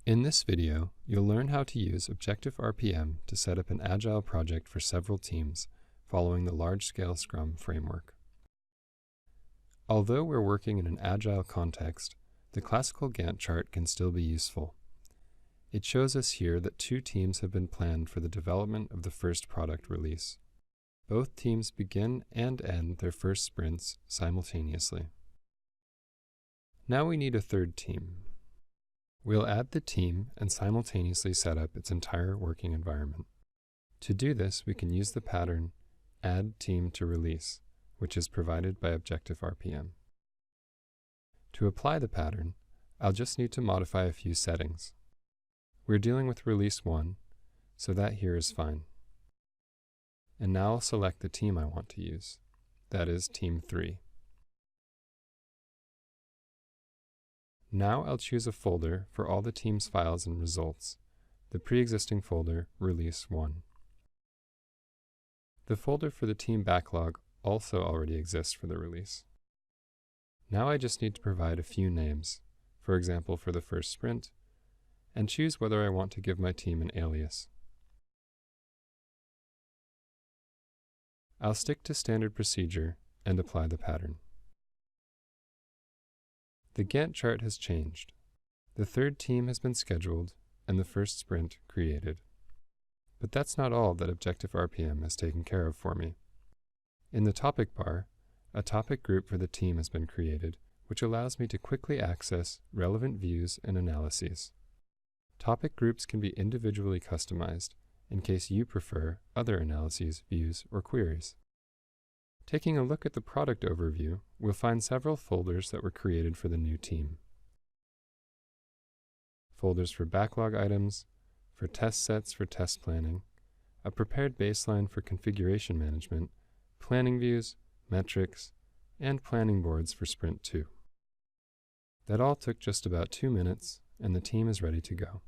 In this video, you'll learn how to use objectiF RPM to set up an Agile project for several teams following the Large Scale Scrum framework. Although we're working in an Agile context, the classical Gantt chart can still be useful. It shows us here that 2 teams have been planned for the development of the first product release. Both teams begin and end their first sprints simultaneously. Now we need a third team. We'll add the team and simultaneously set up its entire working environment. To do this, we can use the pattern add team to release, which is provided by objectiF RPM. To apply the pattern, I'll just need to modify a few settings. We're dealing with release 1, so that here is fine. And now I'll select the team I want to use, that is team 3. Now I'll choose a folder for all the team's files and results, the pre-existing folder release 1. The folder for the team backlog also already exists for the release. Now I just need to provide a few names, for example for the first sprint, and choose whether I want to give my team an alias. I'll stick to standard procedure and apply the pattern. The Gantt chart has changed. The third team has been scheduled and the first sprint created. But that's not all that objectiF RPM has taken care of for me. In the topic bar, a topic group for the team has been created, which allows me to quickly access relevant views and analyses. Topic groups can be individually customized in case you prefer other analyses, views, or queries. Taking a look at the product overview, we'll find several folders that were created for the new team. Folders for backlog items, for test sets for test planning, a prepared baseline for configuration management, planning views, metrics, and planning boards for Sprint 2. That all took just about 2 minutes, and the team is ready to go.